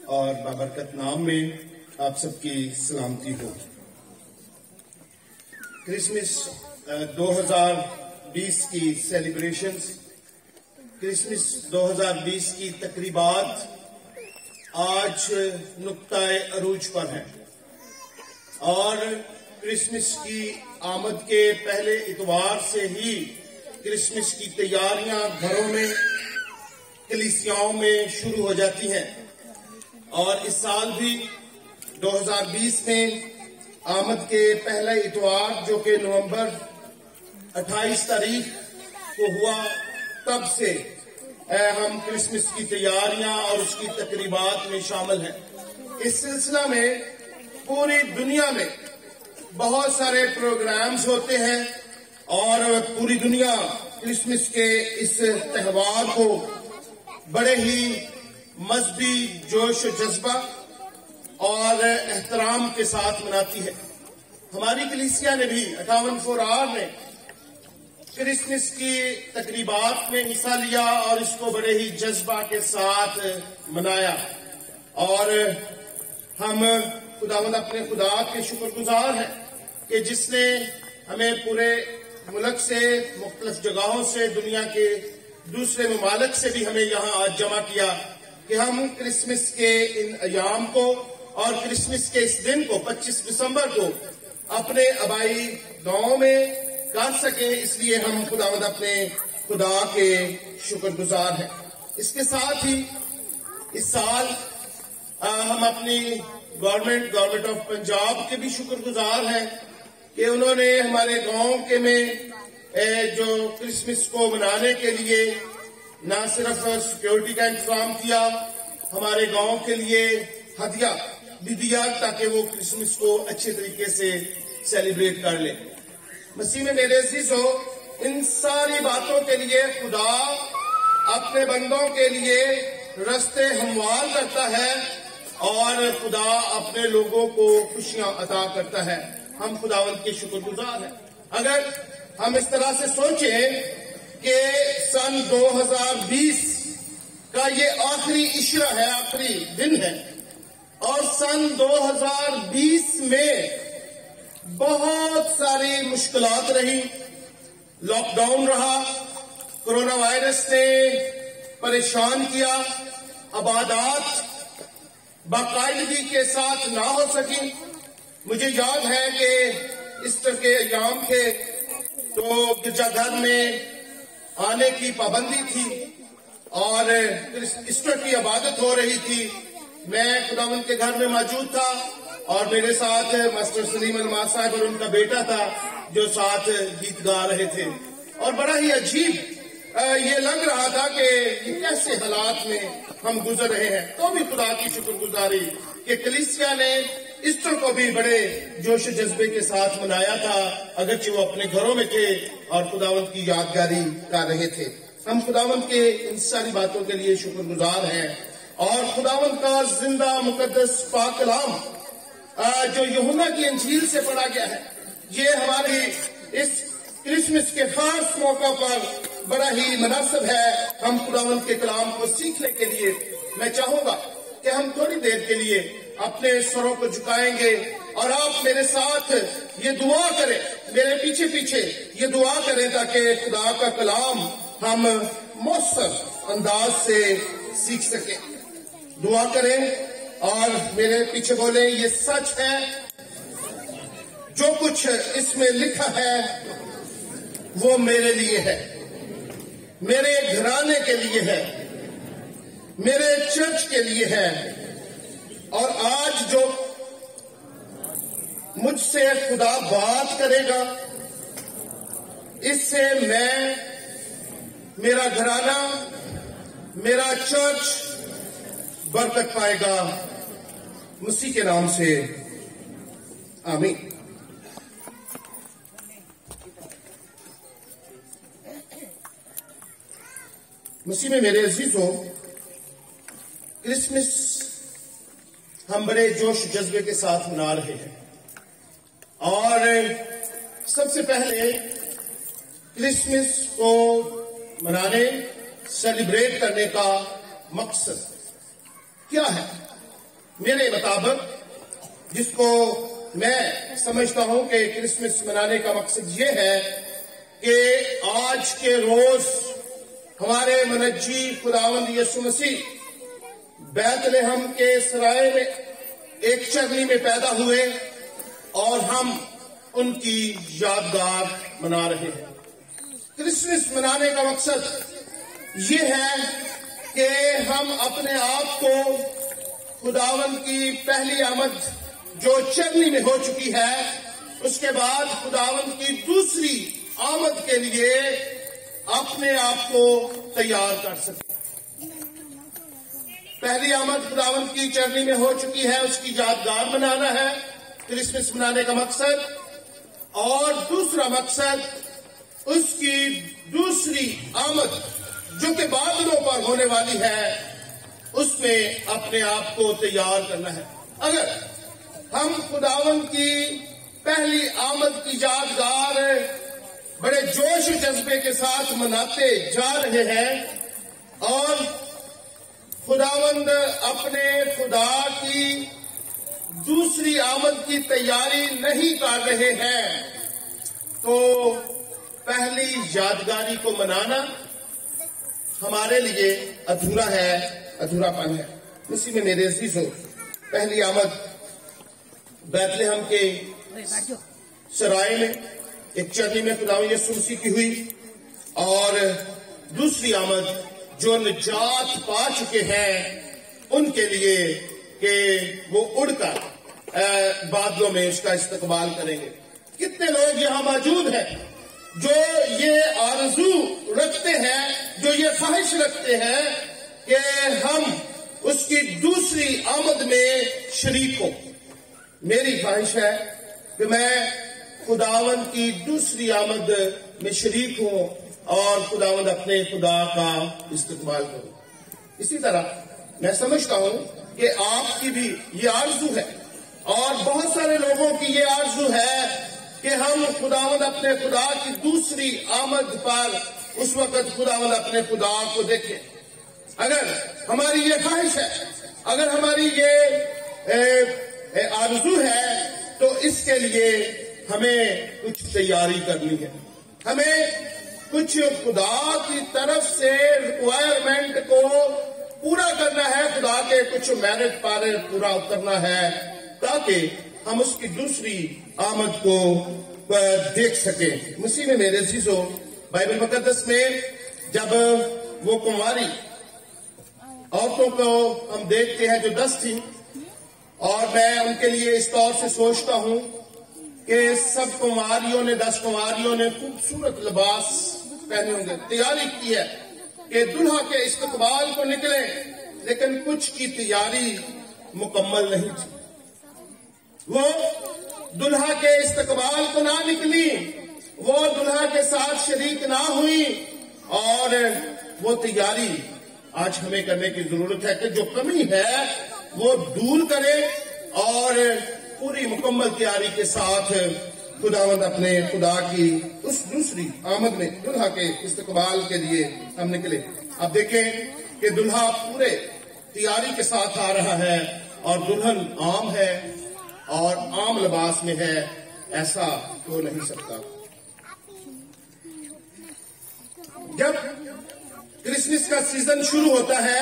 اور بابرکت نام میں آپ سب کی سلامتی ہو۔ کرسمس 2020 کی سیلیبریشنز، کرسمس 2020 کی تقریبات آج نقطہ عروج پر ہیں اور کرسمس کی آمد کے پہلے اتوار سے ہی کرسمس کی تیاریاں گھروں میں، کلیسیاؤں میں شروع ہو جاتی ہیں، اور اس سال بھی 2020 میں آمد کے پہلا اتوار جو کہ نومبر 28 تاریخ کو ہوا، تب سے ہم کرسمس کی تیاریاں اور اس کی تقریبات میں شامل ہیں۔ اس سلسلہ میں پوری دنیا میں بہت سارے پروگرامز ہوتے ہیں اور پوری دنیا کرسمس کے اس تہوار کو بڑے ہی مذہبی جوش و جذبہ اور احترام کے ساتھ مناتی ہے۔ ہماری کلیسیا نے بھی 58 نے کرسمس کی تقریبات میں حصہ لیا اور اس کو بڑے ہی جذبہ کے ساتھ منایا، اور ہم خداوند اپنے خدا کے شکر گزار ہیں کہ جس نے ہمیں پورے ملک سے، مختلف جگہوں سے، دنیا کے دوسرے ممالک سے بھی ہمیں یہاں آج جمع کیا کہ ہم کرسمس کے ان ایام کو اور کرسمس کے اس دن کو 25 دسمبر کو اپنے آبائی گاؤں میں کر سکیں۔ اس لیے ہم خداوند اپنے خدا کے شکر گزار ہیں۔ اس کے ساتھ ہی اس سال ہم اپنی گورنمنٹ آف پنجاب کے بھی شکر گزار ہیں کہ انہوں نے ہمارے گاؤں کے میں جو کرسمس کو منانے کے لیے نہ صرف سیکیورٹی کا انتظام کیا، ہمارے گاؤں کے لیے ہدیہ بھی دیا تاکہ وہ کرسمس کو اچھے طریقے سے سیلیبریٹ کر لیں۔ مسیح میں میرے عزیزو، ان ساری باتوں کے لیے خدا اپنے بندوں کے لیے رستے ہموار کرتا ہے اور خدا اپنے لوگوں کو خوشیاں عطا کرتا ہے۔ ہم خداوند کے شکر گزار ہیں۔ اگر ہم اس طرح سے سوچیں کہ سن 2020 کا یہ آخری عشرہ ہے، آخری دن ہے، اور سن 2020 میں بہت ساری مشکلات رہی، لاک ڈاؤن رہا، کرونا وائرس نے پریشان کیا، عبادات باقاعدگی کے ساتھ نہ ہو سکی۔ مجھے یاد ہے کہ ایسٹر کے ایام تھے تو گرجا گھر میں آنے کی پابندی تھی اور ایسٹر کی عبادت ہو رہی تھی۔ میں خداوند کے گھر میں موجود تھا اور میرے ساتھ ماسٹر سلیم الماس صاحب اور ان کا بیٹا تھا جو ساتھ گیت گا رہے تھے، اور بڑا ہی عجیب یہ لگ رہا تھا کہ یہ کیسے حالات میں ہم گزر رہے ہیں۔ تو بھی خدا کی شکر گزاری کہ کلیسیا نے ایسٹر کو بھی بڑے جوش و جذبے کے ساتھ منایا تھا، اگرچہ وہ اپنے گھروں میں تھے اور خداوند کی یادگاری کر رہے تھے۔ ہم خداوند کے ان ساری باتوں کے لیے شکر گزار ہیں، اور خداوند کا زندہ مقدس پاک کلام جو یوحنا کی انجیل سے پڑھا گیا ہے، یہ ہماری اس کرسمس کے خاص موقع پر بڑا ہی مناسب ہے۔ ہم خداوند کے کلام کو سیکھنے کے لیے میں چاہوں گا کہ ہم تھوڑی دیر کے لیے اپنے سروں کو جھکائیں گے اور آپ میرے ساتھ یہ دعا کریں، میرے پیچھے پیچھے یہ دعا کریں تاکہ خدا کا کلام ہم مؤثر انداز سے سیکھ سکیں۔ دعا کریں اور میرے پیچھے بولیں، یہ سچ ہے، جو کچھ اس میں لکھا ہے وہ میرے لیے ہے، میرے گھرانے کے لیے ہے، میرے چرچ کے لیے ہے، اور آج جو مجھ سے خدا بات کرے گا اس سے میں، میرا گھرانہ، میرا چرچ برکت پائے گا۔ مسیح کے نام سے آمین۔ مسیح میں میرے عزیزوں، کرسمس ہم بڑے جوش جذبے کے ساتھ منا رہے ہیں، اور سب سے پہلے کرسمس کو منانے، سیلیبریٹ کرنے کا مقصد کیا ہے؟ میرے مطابق جس کو میں سمجھتا ہوں کہ کرسمس منانے کا مقصد یہ ہے کہ آج کے روز ہمارے منجی خداوند یسوع مسیح بیت لحم کے سرائے میں ایک چرنی میں پیدا ہوئے اور ہم ان کی یادگار منا رہے ہیں۔ کرسمس منانے کا مقصد یہ ہے کہ ہم اپنے آپ کو خداوند کی پہلی آمد جو چرنی میں ہو چکی ہے، اس کے بعد خداوند کی دوسری آمد کے لیے اپنے آپ کو تیار کر سکیں۔ پہلی آمد خداوند کی چرنی میں ہو چکی ہے، اس کی یادگار منانا ہے کرسمس منانے کا مقصد، اور دوسرا مقصد اس کی دوسری آمد جو کہ بادلوں پر ہونے والی ہے، اس میں اپنے آپ کو تیار کرنا ہے۔ اگر ہم خداوند کی پہلی آمد کی یادگار بڑے جوش و جذبے کے ساتھ مناتے جا رہے ہیں اور خداوند اپنے خدا کی دوسری آمد کی تیاری نہیں کر رہے ہیں، تو پہلی یادگاری کو منانا ہمارے لیے ادھورا ہے، ادھورا پن ہے۔ اسی میں میرے عزیزو، پہلی آمد بیت لحم کے سرائے میں ایک چرنی میں خداوند یسوع مسیح کی ہوئی، اور دوسری آمد جو نجات پا چکے ہیں ان کے لیے کہ وہ اڑ کر بادلوں میں اس کا استقبال کریں گے۔ کتنے لوگ یہاں موجود ہیں جو یہ آرزو رکھتے ہیں، جو یہ خواہش رکھتے ہیں کہ ہم اس کی دوسری آمد میں شریک ہوں؟ میری خواہش ہے کہ میں خداوند کی دوسری آمد میں شریک ہوں اور خداوند اپنے خدا کا استقبال کروں۔ اسی طرح میں سمجھتا ہوں کہ آپ کی بھی یہ آرزو ہے اور بہت سارے لوگوں کی یہ آرزو ہے کہ ہم خداوند اپنے خدا کی دوسری آمد پر اس وقت خداوند اپنے خدا کو دیکھیں۔ اگر ہماری یہ خواہش ہے، اگر ہماری یہ آرزو ہے، تو اس کے لیے ہمیں کچھ تیاری کرنی ہے، ہمیں کچھ خدا کی طرف سے ریکوائرمنٹ کو پورا کرنا ہے، خدا کے کچھ میرٹ پارے پورا کرنا ہے تاکہ ہم اس کی دوسری آمد کو دیکھ سکیں۔ مسیح میں میرے عزیزو، بائبل مقدس میں جب وہ کنواری عورتوں کو ہم دیکھتے ہیں جو 10 تھیں، اور میں ان کے لیے اس طور سے سوچتا ہوں کہ سب کنواریوں نے 10 کنواریوں نے خوبصورت لباس پہنے ہوں گے، تیاری کی ہے کہ دلہا کے استقبال کو نکلیں، لیکن کچھ کی تیاری مکمل نہیں تھی۔ وہ دلہا کے استقبال کو نہ نکلی، وہ دلہا کے ساتھ شریک نہ ہوئی، اور وہ تیاری آج ہمیں کرنے کی ضرورت ہے کہ جو کمی ہے وہ دور کرے اور پوری مکمل تیاری کے ساتھ خداوند اپنے خدا کی اس دوسری آمد میں دلہا کے استقبال کے لیے ہم نکلے۔ اب دیکھیں کہ دلہا پورے تیاری کے ساتھ آ رہا ہے اور دلہن عام ہے اور عام لباس میں ہے، ایسا ہو نہیں سکتا۔ جب کرسمس کا سیزن شروع ہوتا ہے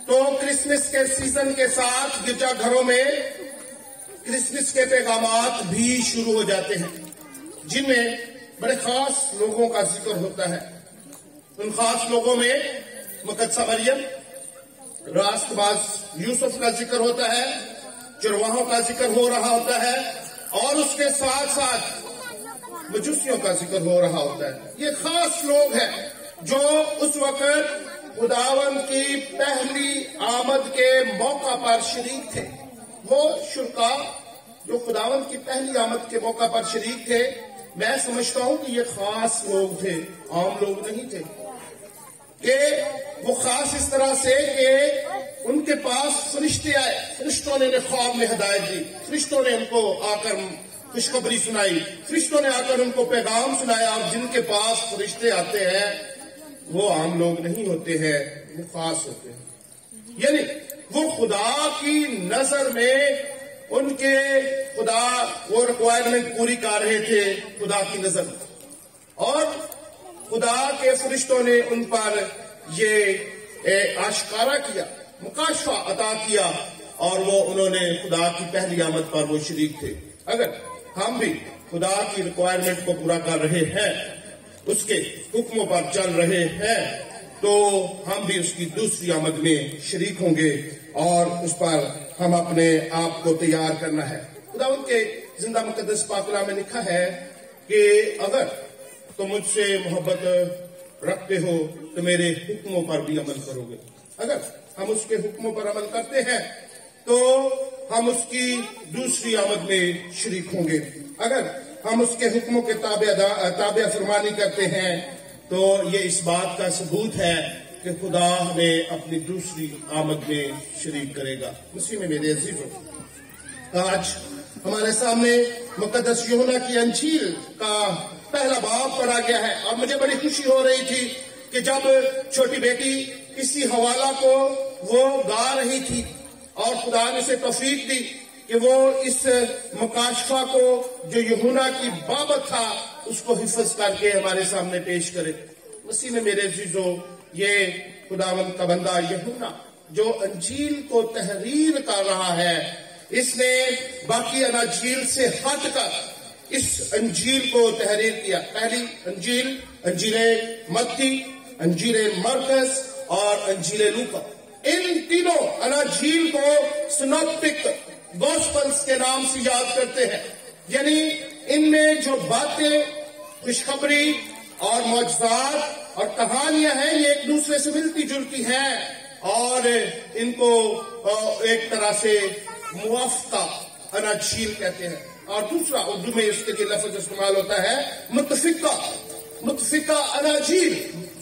تو کرسمس کے سیزن کے ساتھ گرجا گھروں میں کرسمس کے پیغامات بھی شروع ہو جاتے ہیں، جن میں بڑے خاص لوگوں کا ذکر ہوتا ہے۔ ان خاص لوگوں میں مقدسہ مریم، راست باز یوسف کا ذکر ہوتا ہے، چرواہوں کا ذکر ہو رہا ہوتا ہے، اور اس کے ساتھ ساتھ مجوسیوں کا ذکر ہو رہا ہوتا ہے۔ یہ خاص لوگ ہیں جو اس وقت خداوند کی پہلی آمد کے موقع پر شریک تھے۔ وہ شرکا جو خداوند کی پہلی آمد کے موقع پر شریک تھے، میں سمجھتا ہوں کہ یہ خاص لوگ تھے، عام لوگ نہیں تھے، کہ وہ خاص اس طرح سے کہ ان کے پاس فرشتے آئے، فرشتوں نے خواب میں ہدایت دی، فرشتوں نے ان کو آ کر خوشخبری سنائی، فرشتوں نے آ کر ان کو پیغام سنایا، اور جن کے پاس فرشتے آتے ہیں وہ عام لوگ نہیں ہوتے ہیں، وہ خاص ہوتے ہیں، یعنی وہ خدا کی نظر میں ان کے خدا وہ ریکوائرمنٹ پوری کر رہے تھے خدا کی نظر میں، اور خدا کے فرشتوں نے ان پر یہ آشکارا کیا، مکاشفہ عطا کیا، اور وہ انہوں نے خدا کی پہلی آمد پر وہ شریک تھے۔ اگر ہم بھی خدا کی ریکوائرمنٹ کو پورا کر رہے ہیں، اس کے حکموں پر چل رہے ہیں، تو ہم بھی اس کی دوسری آمد میں شریک ہوں گے، اور اس پر ہم اپنے آپ کو تیار کرنا ہے۔ خداوند کے زندہ مقدس پاک کلام میں لکھا ہے کہ اگر تم مجھ سے محبت رکھتے ہو تو میرے حکموں پر بھی عمل کرو گے۔ اگر ہم اس کے حکموں پر عمل کرتے ہیں تو ہم اس کی دوسری آمد میں شریک ہوں گے۔ اگر ہم اس کے حکموں کے تابع فرمانی کرتے ہیں تو یہ اس بات کا ثبوت ہے کہ خدا ہمیں اپنی دوسری آمد میں شریک کرے گا۔ مسیح میں میرے عزیزو، آج ہمارے سامنے مقدس یوحنا کی انجیل کا پہلا باب پڑھا گیا ہے، اور مجھے بڑی خوشی ہو رہی تھی کہ جب چھوٹی بیٹی اسی حوالہ کو وہ گا رہی تھی اور خدا نے اسے توفیق دی کہ وہ اس مکاشفہ کو جو یوحنا کی بابت تھا اس کو حفظ کر کے ہمارے سامنے پیش کرے۔ مسیح میں میرے عزیزو، یہ خداوند کا بندہ یوحنا جو انجیل کو تحریر کر رہا ہے، اس نے باقی اناجیل سے ہٹ کر اس انجیل کو تحریر کیا۔ پہلی انجیل متی، انجیل مرکز اور انجیل لوکا، ان تینوں اناجیل کو سنوپٹک گوسپلز کے نام سے یاد کرتے ہیں، یعنی ان میں جو باتیں، خوشخبری اور معجزات اور کہانیاں ہیں یہ ایک دوسرے سے ملتی جلتی ہیں، اور ان کو ایک طرح سے موافقہ اناجیل کہتے ہیں۔ اور دوسرا اردو میں اس کے لیے لفظ استعمال ہوتا ہے متفقہ اناجیل،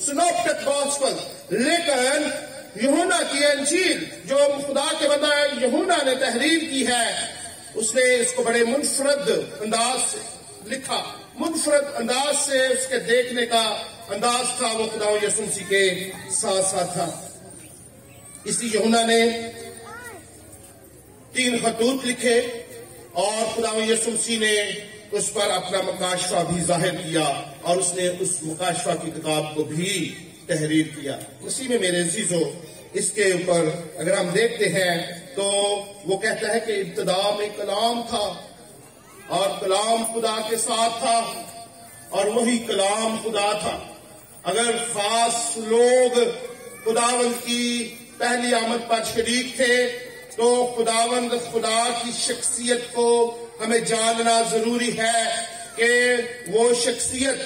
سنوپٹک گوسپل۔ لیکن یوحنا کی انجیل جو خدا کے بندہ یوحنا نے تحریر کی ہے، اس نے اس کو بڑے منفرد انداز سے لکھا، منفرد انداز سے اس کے دیکھنے کا انداز تھا، وہ خدا یسوع مسیح کے ساتھ ساتھ تھا۔ اسی یوحنا نے 3 خطوط لکھے، اور خدا یسوع مسیح نے اس پر اپنا مکاشفہ بھی ظاہر کیا، اور اس نے اس مکاشفہ کی کتاب کو بھی تحریر کیا۔ اسی میں میرے عزیزو، اس کے اوپر اگر ہم دیکھتے ہیں تو وہ کہتا ہے کہ ابتدا میں کلام تھا، اور کلام خدا کے ساتھ تھا، اور وہی کلام خدا تھا۔ اگر خاص لوگ خداوند کی پہلی آمد پر شریک تھے تو خداوند خدا کی شخصیت کو ہمیں جاننا ضروری ہے کہ وہ شخصیت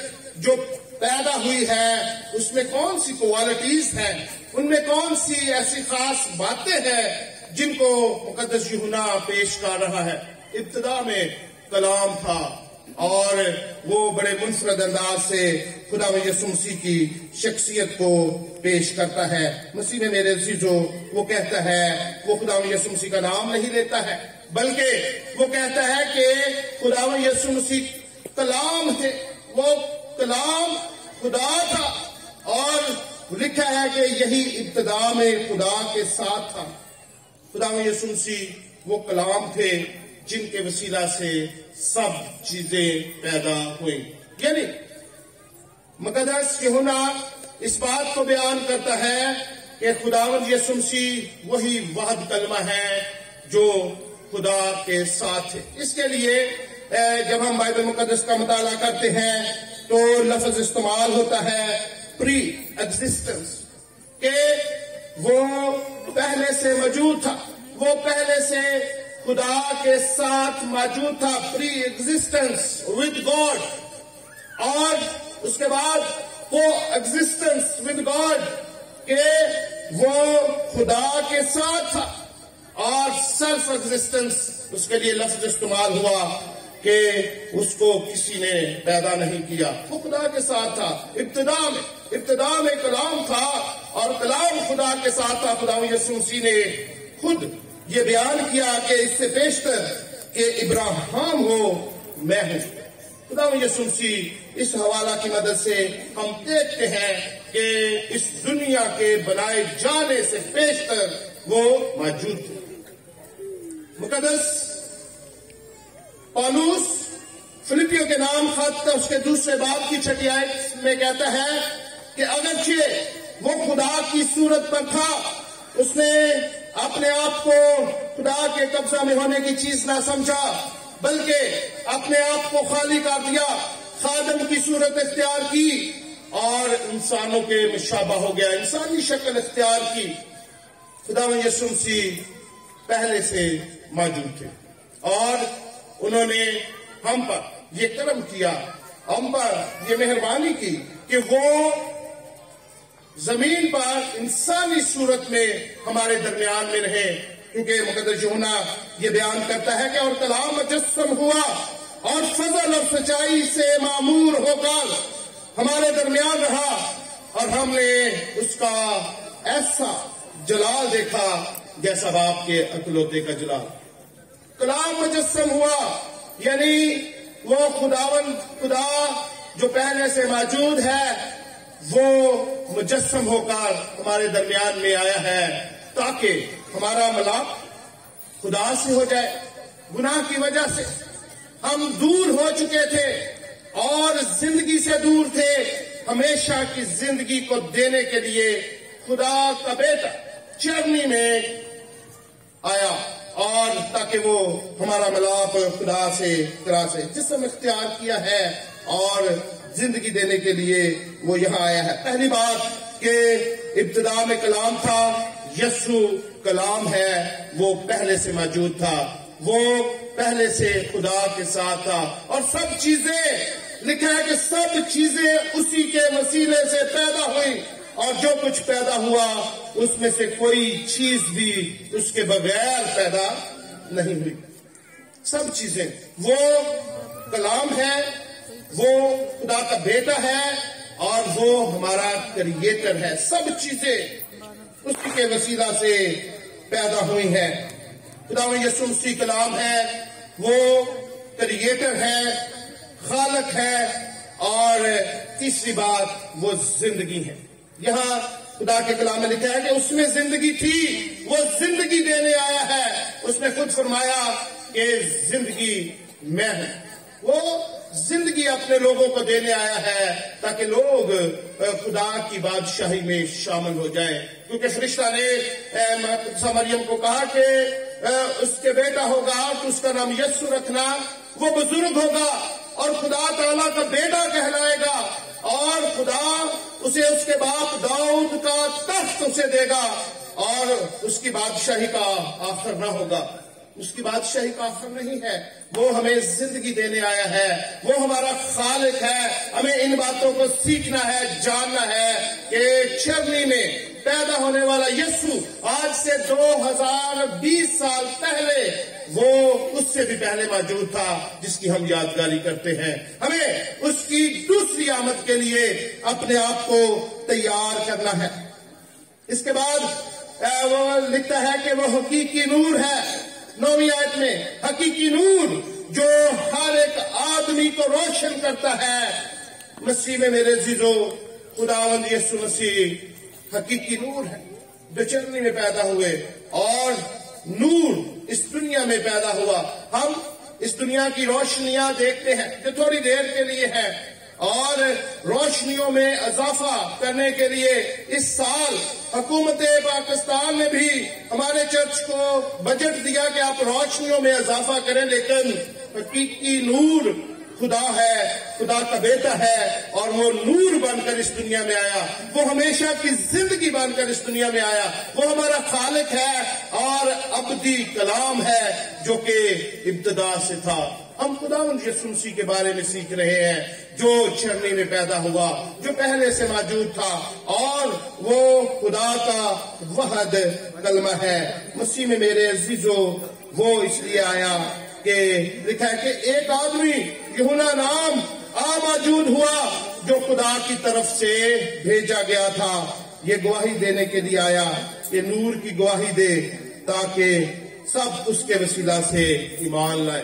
جو پیدا ہوئی ہے اس میں کون سی کوالٹیز ہیں، ان میں کون سی ایسی خاص باتیں ہیں جن کو مقدس یوحنا پیش کر رہا ہے۔ ابتدا میں کلام تھا، اور وہ بڑے منفرد انداز سے خدا یسوع مسیح کی شخصیت کو پیش کرتا ہے۔ مسیح میں میرے عزیزو، وہ کہتا ہے، وہ خدا یسوع مسیح کا نام نہیں لیتا ہے، بلکہ وہ کہتا ہے کہ خدا یسوع مسیح کلام ہے، وہ کلام خدا تھا، اور لکھا ہے کہ یہی ابتدا میں خدا کے ساتھ تھا۔ خدا یسوع مسیح وہ کلام تھے جن کے وسیلہ سے سب چیزیں پیدا ہوئیں۔ یعنی مقدس یوحنا اس بات کو بیان کرتا ہے کہ خداوند یسوع مسیح وہی واحد کلمہ ہے جو خدا کے ساتھ ہے۔ اس کے لیے جب ہم بائبل مقدس کا مطالعہ کرتے ہیں تو لفظ استعمال ہوتا ہے پری ایگزسٹنس، کہ وہ پہلے سے موجود تھا، وہ پہلے سے خدا کے ساتھ موجود تھا، پری ایگزسٹنس ود گاڈ، اور اس کے بعد کو ایگزسٹنس ود گاڈ، کہ وہ خدا کے ساتھ تھا، اور سیلف ایگزسٹنس، اس کے لیے لفظ استعمال ہوا کہ اس کو کسی نے پیدا نہیں کیا، وہ خدا کے ساتھ تھا۔ ابتدا میں کلام تھا، اور کلام خدا کے ساتھ تھا۔ خدا یسوع مسیح نے خود یہ بیان کیا کہ اس سے بیشتر کہ ابراہیم ہو میں ہوں۔ خدا یسوع مسیح اس حوالہ کی مدد سے ہم دیکھتے ہیں کہ اس دنیا کے بنائے جانے سے پیشتر وہ موجود تھے۔ مقدس پالوس فلپیوں کے نام خط اس کے دوسرے باب کی 6 آیت میں کہتا ہے کہ اگرچہ وہ خدا کی صورت پر تھا، اس نے اپنے آپ کو خدا کے قبضہ میں ہونے کی چیز نہ سمجھا، بلکہ اپنے آپ کو خالی کر دیا، خادم کی صورت اختیار کی اور انسانوں کے مشابہ ہو گیا، انسانی شکل اختیار کی۔ خدا یسوع مسیح پہلے سے موجود تھے اور انہوں نے ہم پر یہ کرم کیا، ہم پر یہ مہربانی کی کہ وہ زمین پر انسانی صورت میں ہمارے درمیان میں رہے، کیونکہ مقدس یوحنا یہ بیان کرتا ہے کہ اور کلام مجسم ہوا اور فضل اور سچائی سے معمور ہو کر ہمارے درمیان رہا، اور ہم نے اس کا ایسا جلال دیکھا جیسا باپ کے اکلوتے کا جلال۔ کلام مجسم ہوا یعنی وہ خدا جو پہلے سے موجود ہے، وہ مجسم ہو کر ہمارے درمیان میں آیا ہے تاکہ ہمارا ملاپ خدا سے ہو جائے۔ گناہ کی وجہ سے ہم دور ہو چکے تھے اور زندگی سے دور تھے، ہمیشہ کی زندگی کو دینے کے لیے خدا کا بیٹا چرنی میں آیا اور تاکہ وہ ہمارا ملاپ خدا سے جسم اختیار کیا ہے اور زندگی دینے کے لیے وہ یہاں آیا ہے۔ پہلی بات کہ ابتدا میں کلام تھا، یسوع کلام ہے، وہ پہلے سے موجود تھا، وہ پہلے سے خدا کے ساتھ تھا، اور سب چیزیں لکھا ہے کہ سب چیزیں اسی کے وسیلے سے پیدا ہوئی، اور جو کچھ پیدا ہوا اس میں سے کوئی چیز بھی اس کے بغیر پیدا نہیں ہوئی۔ سب چیزیں، وہ کلام ہے، وہ خدا کا بیٹا ہے اور وہ ہمارا کریٹر ہے۔ سب چیزیں اسی کے وسیلہ سے پیدا ہوئی ہیں۔ خدا یسوع مسیح کلام ہے، وہ کریٹر ہے، خالق ہے، اور تیسری بات وہ زندگی ہے۔ یہاں خدا کے کلام میں لکھا ہے کہ اس میں زندگی تھی، وہ زندگی دینے آیا ہے۔ اس نے خود فرمایا کہ زندگی میں ہوں۔ وہ زندگی اپنے لوگوں کو دینے آیا ہے تاکہ لوگ خدا کی بادشاہی میں شامل ہو جائیں، کیونکہ فرشتہ نے مریم کو کہا کہ اس کے بیٹا ہوگا تو اس کا نام یسوع رکھنا، وہ بزرگ ہوگا اور خدا تعالیٰ کا بیٹا کہلائے گا، اور خدا اسے اس کے باپ داؤد کا تخت اسے دے گا، اور اس کی بادشاہی کا آخر نہ ہوگا۔ اس کی بادشاہی کا آخر نہیں ہے، وہ ہمیں زندگی دینے آیا ہے، وہ ہمارا خالق ہے۔ ہمیں ان باتوں کو سیکھنا ہے، جاننا ہے کہ چرنی میں پیدا ہونے والا یسوع آج سے 2020 سال پہلے وہ اس سے بھی پہلے موجود تھا، جس کی ہم یادگاری کرتے ہیں۔ ہمیں اس کی دوسری آمد کے لیے اپنے آپ کو تیار کرنا ہے۔ اس کے بعد وہ لکھتا ہے کہ وہ حقیقی نور ہے، 9ویں آیت میں، حقیقی نور جو ہر ایک آدمی کو روشن کرتا ہے۔ مسیح میں میرے عزیزو، خداوند یسوع مسیح حقیقی نور ہے جو چرنی میں پیدا ہوئے، اور نور اس دنیا میں پیدا ہوا۔ ہم اس دنیا کی روشنیاں دیکھتے ہیں جو تھوڑی دیر کے لیے ہے، اور روشنیوں میں اضافہ کرنے کے لیے اس سال حکومت پاکستان نے بھی ہمارے چرچ کو بجٹ دیا کہ آپ روشنیوں میں اضافہ کریں، لیکن حقیقی نور خدا ہے، خدا کا بیٹا ہے، اور وہ نور بن کر اس دنیا میں آیا، وہ ہمیشہ کی زندگی بن کر اس دنیا میں آیا، وہ ہمارا خالق ہے اور ابدی کلام ہے جو کہ ابتدا سے تھا۔ ہم خداوند یسوع مسیح کے بارے میں سیکھ رہے ہیں جو چرنی میں پیدا ہوا، جو پہلے سے موجود تھا، اور وہ خدا کا وحد کلمہ ہے۔ مسیح میں میرے عزیزو، وہ اس لیے آیا کہ لکھا ہے کہ ایک آدمی یوحنا نام موجود ہوا جو خدا کی طرف سے بھیجا گیا تھا، یہ گواہی دینے کے لیے آیا کہ نور کی گواہی دے تاکہ سب اس کے وسیلہ سے ایمان لائے۔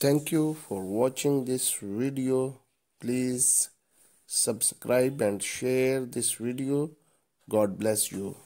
Thank you for watching this video. Please subscribe and share this video. God bless you.